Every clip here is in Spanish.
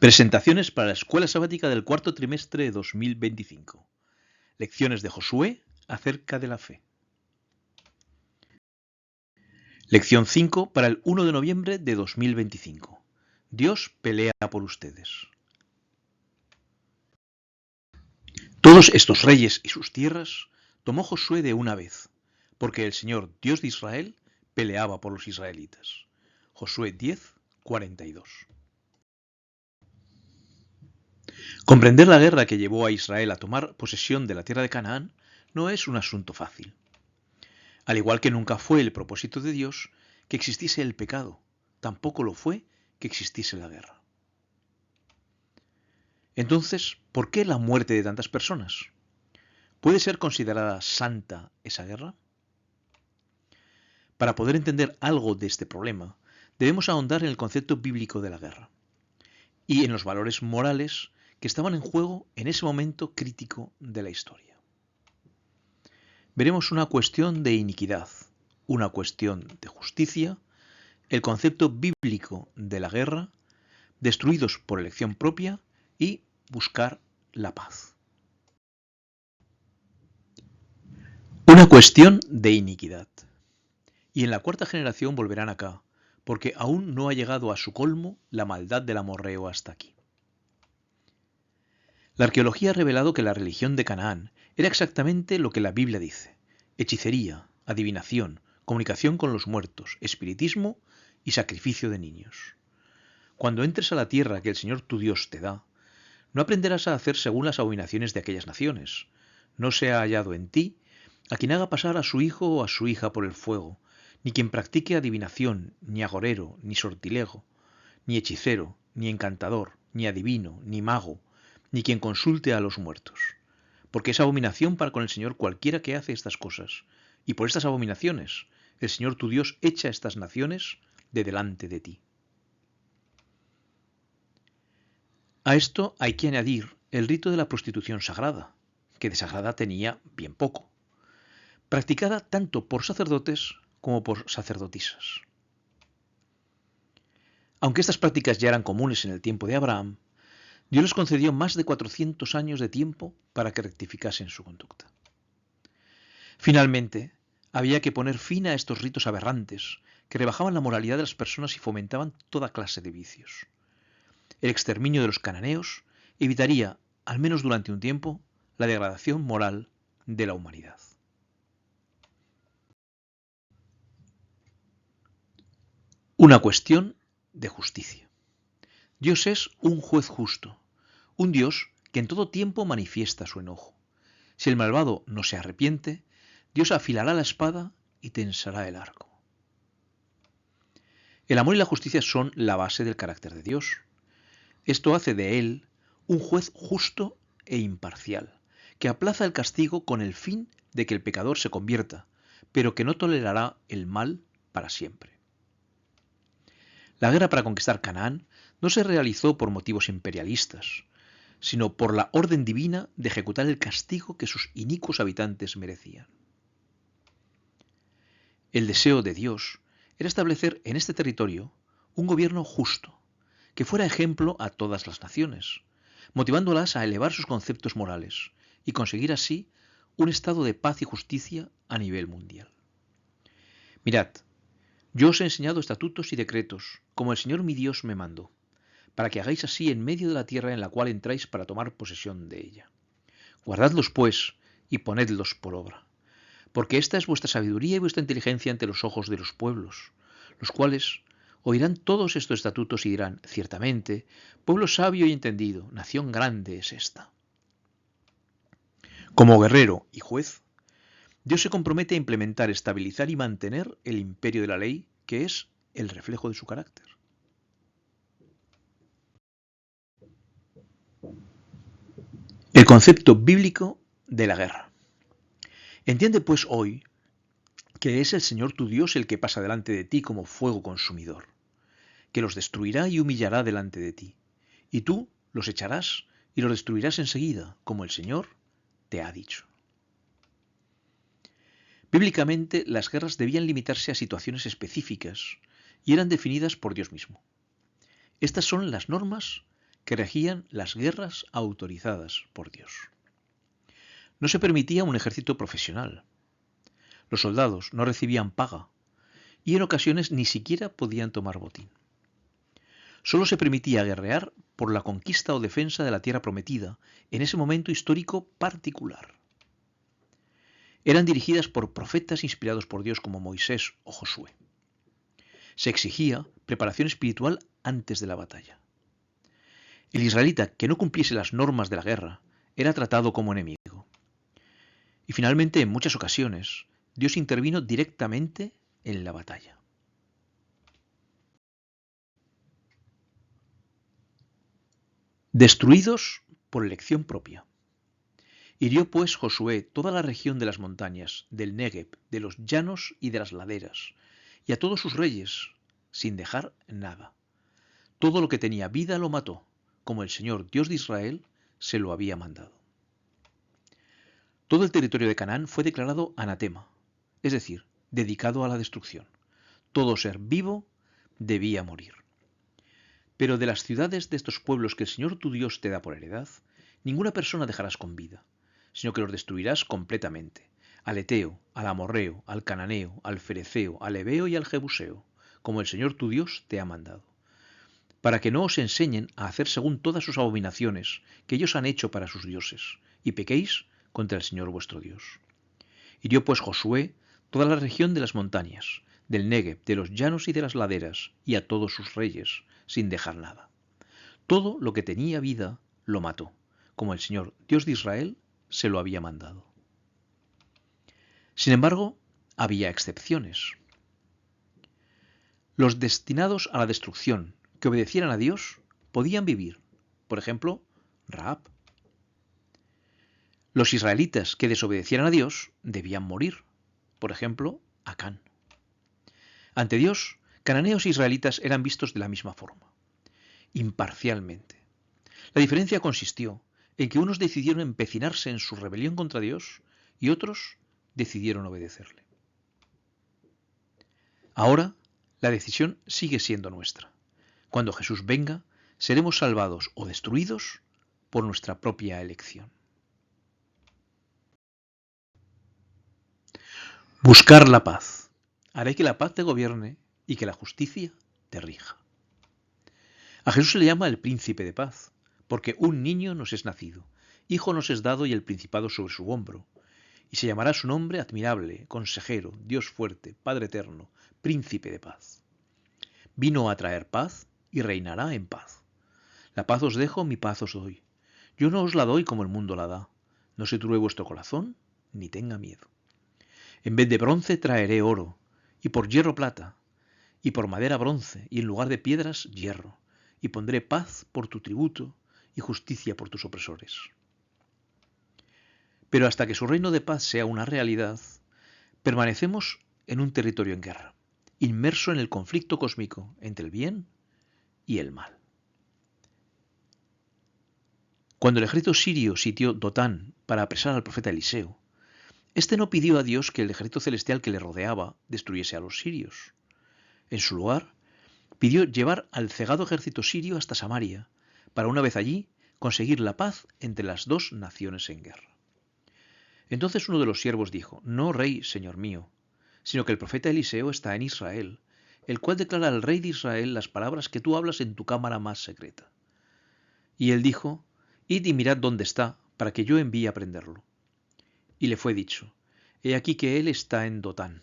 Presentaciones para la Escuela Sabática del cuarto trimestre de 2025. Lecciones de Josué acerca de la fe. Lección 5 para el 1 de noviembre de 2025. Dios pelea por ustedes. Todos estos reyes y sus tierras tomó Josué de una vez, porque el Señor, Dios de Israel, peleaba por los israelitas. Josué 10, 42. Comprender la guerra que llevó a Israel a tomar posesión de la tierra de Canaán no es un asunto fácil. Al igual que nunca fue el propósito de Dios que existiese el pecado, tampoco lo fue que existiese la guerra. Entonces, ¿por qué la muerte de tantas personas? ¿Puede ser considerada santa esa guerra? Para poder entender algo de este problema, debemos ahondar en el concepto bíblico de la guerra y en los valores morales que estaban en juego en ese momento crítico de la historia. Veremos una cuestión de iniquidad, una cuestión de justicia, el concepto bíblico de la guerra, destruidos por elección propia y buscar la paz. Una cuestión de iniquidad. Y en la cuarta generación volverán acá, porque aún no ha llegado a su colmo la maldad del amorreo hasta aquí. La arqueología ha revelado que la religión de Canaán era exactamente lo que la Biblia dice: hechicería, adivinación, comunicación con los muertos, espiritismo y sacrificio de niños. Cuando entres a la tierra que el Señor tu Dios te da, no aprenderás a hacer según las abominaciones de aquellas naciones. No se ha hallado en ti a quien haga pasar a su hijo o a su hija por el fuego, ni quien practique adivinación, ni agorero, ni sortilego, ni hechicero, ni encantador, ni adivino, ni mago, ni quien consulte a los muertos. Porque es abominación para con el Señor cualquiera que hace estas cosas, y por estas abominaciones el Señor tu Dios echa estas naciones de delante de ti. A esto hay que añadir el rito de la prostitución sagrada, que de sagrada tenía bien poco, practicada tanto por sacerdotes como por sacerdotisas. Aunque estas prácticas ya eran comunes en el tiempo de Abraham, Dios les concedió más de 400 años de tiempo para que rectificasen su conducta. Finalmente, había que poner fin a estos ritos aberrantes que rebajaban la moralidad de las personas y fomentaban toda clase de vicios. El exterminio de los cananeos evitaría, al menos durante un tiempo, la degradación moral de la humanidad. Una cuestión de justicia. Dios es un juez justo, un Dios que en todo tiempo manifiesta su enojo. Si el malvado no se arrepiente, Dios afilará la espada y tensará el arco. El amor y la justicia son la base del carácter de Dios. Esto hace de Él un juez justo e imparcial, que aplaza el castigo con el fin de que el pecador se convierta, pero que no tolerará el mal para siempre. La guerra para conquistar Canaán no se realizó por motivos imperialistas, sino por la orden divina de ejecutar el castigo que sus inicuos habitantes merecían. El deseo de Dios era establecer en este territorio un gobierno justo, que fuera ejemplo a todas las naciones, motivándolas a elevar sus conceptos morales y conseguir así un estado de paz y justicia a nivel mundial. Mirad, yo os he enseñado estatutos y decretos, como el Señor mi Dios me mandó, para que hagáis así en medio de la tierra en la cual entráis para tomar posesión de ella. Guardadlos, pues, y ponedlos por obra, porque esta es vuestra sabiduría y vuestra inteligencia ante los ojos de los pueblos, los cuales oirán todos estos estatutos y dirán: ciertamente, pueblo sabio y entendido, nación grande es esta. Como guerrero y juez, Dios se compromete a implementar, estabilizar y mantener el imperio de la ley, que es el reflejo de su carácter. El concepto bíblico de la guerra. Entiende pues hoy que es el Señor tu Dios el que pasa delante de ti como fuego consumidor, que los destruirá y humillará delante de ti, y tú los echarás y los destruirás enseguida, como el Señor te ha dicho. Bíblicamente, las guerras debían limitarse a situaciones específicas y eran definidas por Dios mismo. Estas son las normas que regían las guerras autorizadas por Dios. No se permitía un ejército profesional. Los soldados no recibían paga y en ocasiones ni siquiera podían tomar botín. Solo se permitía guerrear por la conquista o defensa de la tierra prometida en ese momento histórico particular. Eran dirigidas por profetas inspirados por Dios como Moisés o Josué. Se exigía preparación espiritual antes de la batalla. El israelita que no cumpliese las normas de la guerra era tratado como enemigo. Y finalmente, en muchas ocasiones, Dios intervino directamente en la batalla. Destruidos por elección propia. Hirió pues Josué toda la región de las montañas, del Negev, de los llanos y de las laderas, y a todos sus reyes, sin dejar nada. Todo lo que tenía vida lo mató, como el Señor Dios de Israel se lo había mandado. Todo el territorio de Canaán fue declarado anatema, es decir, dedicado a la destrucción. Todo ser vivo debía morir. Pero de las ciudades de estos pueblos que el Señor tu Dios te da por heredad, ninguna persona dejarás con vida, sino que los destruirás completamente. Al Eteo, al Amorreo, al Cananeo, al Fereceo, al Heveo y al Jebuseo, como el Señor tu Dios te ha mandado. Para que no os enseñen a hacer según todas sus abominaciones que ellos han hecho para sus dioses, y pequéis contra el Señor vuestro Dios. Hirió pues Josué toda la región de las montañas, del Negev, de los llanos y de las laderas, y a todos sus reyes, sin dejar nada. Todo lo que tenía vida lo mató, como el Señor Dios de Israel se lo había mandado. Sin embargo, había excepciones. Los destinados a la destrucción, que obedecieran a Dios, podían vivir. Por ejemplo, Rahab. Los israelitas que desobedecieran a Dios debían morir. Por ejemplo, Acán. Ante Dios, cananeos e israelitas eran vistos de la misma forma, imparcialmente. La diferencia consistió en que unos decidieron empecinarse en su rebelión contra Dios y otros decidieron obedecerle. Ahora, la decisión sigue siendo nuestra. Cuando Jesús venga, seremos salvados o destruidos por nuestra propia elección. Buscar la paz. Haré que la paz te gobierne y que la justicia te rija. A Jesús se le llama el príncipe de paz, porque un niño nos es nacido, hijo nos es dado y el principado sobre su hombro, y se llamará su nombre admirable, consejero, Dios fuerte, Padre eterno, príncipe de paz. Vino a traer paz y reinará en paz. La paz os dejo, mi paz os doy. Yo no os la doy como el mundo la da. No se turbe vuestro corazón, ni tenga miedo. En vez de bronce traeré oro, y por hierro plata, y por madera bronce, y en lugar de piedras hierro, y pondré paz por tu tributo, y justicia por tus opresores. Pero hasta que su reino de paz sea una realidad, permanecemos en un territorio en guerra, inmerso en el conflicto cósmico entre el bien y el mal. Cuando el ejército sirio sitió Dotán para apresar al profeta Eliseo, este no pidió a Dios que el ejército celestial que le rodeaba destruyese a los sirios. En su lugar, pidió llevar al cegado ejército sirio hasta Samaria, para una vez allí conseguir la paz entre las dos naciones en guerra. Entonces uno de los siervos dijo: No, rey, señor mío, sino que el profeta Eliseo está en Israel, el cual declara al rey de Israel las palabras que tú hablas en tu cámara más secreta. Y él dijo: Id y mirad dónde está, para que yo envíe a prenderlo. Y le fue dicho: He aquí que él está en Dotán.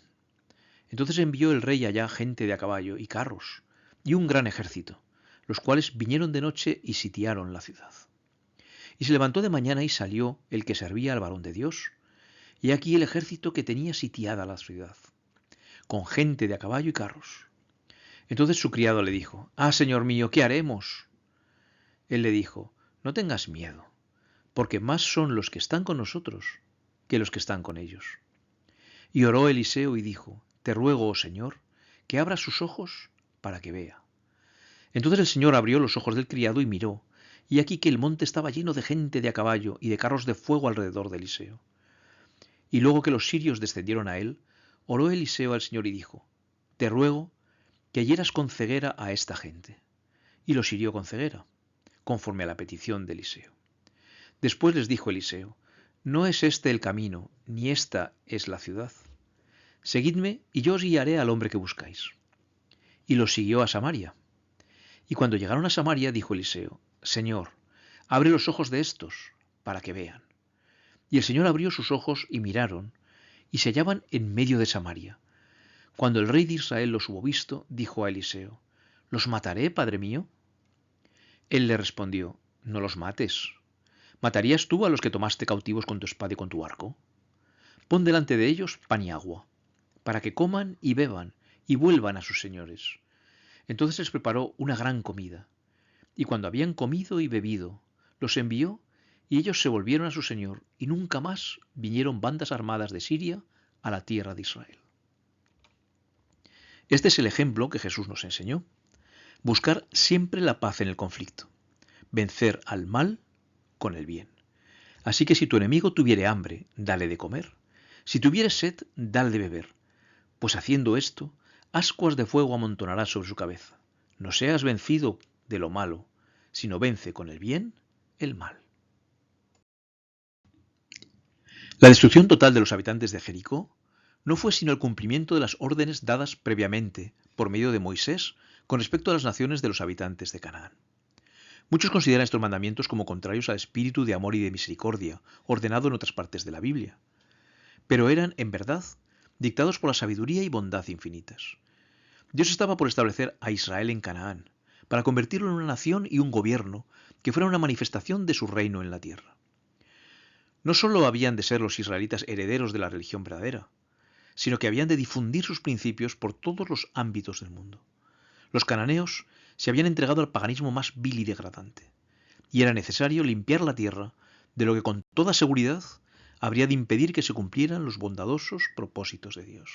Entonces envió el rey allá gente de a caballo y carros, y un gran ejército, los cuales vinieron de noche y sitiaron la ciudad. Y se levantó de mañana y salió el que servía al varón de Dios, y aquí el ejército que tenía sitiada la ciudad, con gente de a caballo y carros. Entonces su criado le dijo: Ah, señor mío, ¿qué haremos? Él le dijo: No tengas miedo, porque más son los que están con nosotros que los que están con ellos. Y oró Eliseo y dijo: Te ruego, oh Señor, que abra sus ojos para que vea. Entonces el Señor abrió los ojos del criado y miró, y aquí que el monte estaba lleno de gente de a caballo y de carros de fuego alrededor de Eliseo. Y luego que los sirios descendieron a él, oró Eliseo al Señor y dijo: Te ruego que hieras con ceguera a esta gente. Y los hirió con ceguera, conforme a la petición de Eliseo. Después les dijo Eliseo: no es este el camino, ni esta es la ciudad. Seguidme y yo os guiaré al hombre que buscáis. Y los siguió a Samaria. Y cuando llegaron a Samaria, dijo Eliseo: Señor, abre los ojos de estos, para que vean. Y el Señor abrió sus ojos y miraron, y se hallaban en medio de Samaria. Cuando el rey de Israel los hubo visto, dijo a Eliseo: ¿los mataré, padre mío? Él le respondió: no los mates. ¿Matarías tú a los que tomaste cautivos con tu espada y con tu arco? Pon delante de ellos pan y agua, para que coman y beban, y vuelvan a sus señores. Entonces les preparó una gran comida, y cuando habían comido y bebido, los envió, y ellos se volvieron a su señor, y nunca más vinieron bandas armadas de Siria a la tierra de Israel. Este es el ejemplo que Jesús nos enseñó: buscar siempre la paz en el conflicto, vencer al mal con el bien. Así que si tu enemigo tuviere hambre, dale de comer; si tuviere sed, dale de beber, pues haciendo esto, ascuas de fuego amontonarás sobre su cabeza. No seas vencido de lo malo, sino vence con el bien el mal. La destrucción total de los habitantes de Jericó no fue sino el cumplimiento de las órdenes dadas previamente por medio de Moisés con respecto a las naciones de los habitantes de Canaán. Muchos consideran estos mandamientos como contrarios al espíritu de amor y de misericordia ordenado en otras partes de la Biblia, pero eran, en verdad, dictados por la sabiduría y bondad infinitas. Dios estaba por establecer a Israel en Canaán, para convertirlo en una nación y un gobierno que fuera una manifestación de su reino en la tierra. No solo habían de ser los israelitas herederos de la religión verdadera, sino que habían de difundir sus principios por todos los ámbitos del mundo. Los cananeos se habían entregado al paganismo más vil y degradante, y era necesario limpiar la tierra de lo que con toda seguridad habría de impedir que se cumplieran los bondadosos propósitos de Dios.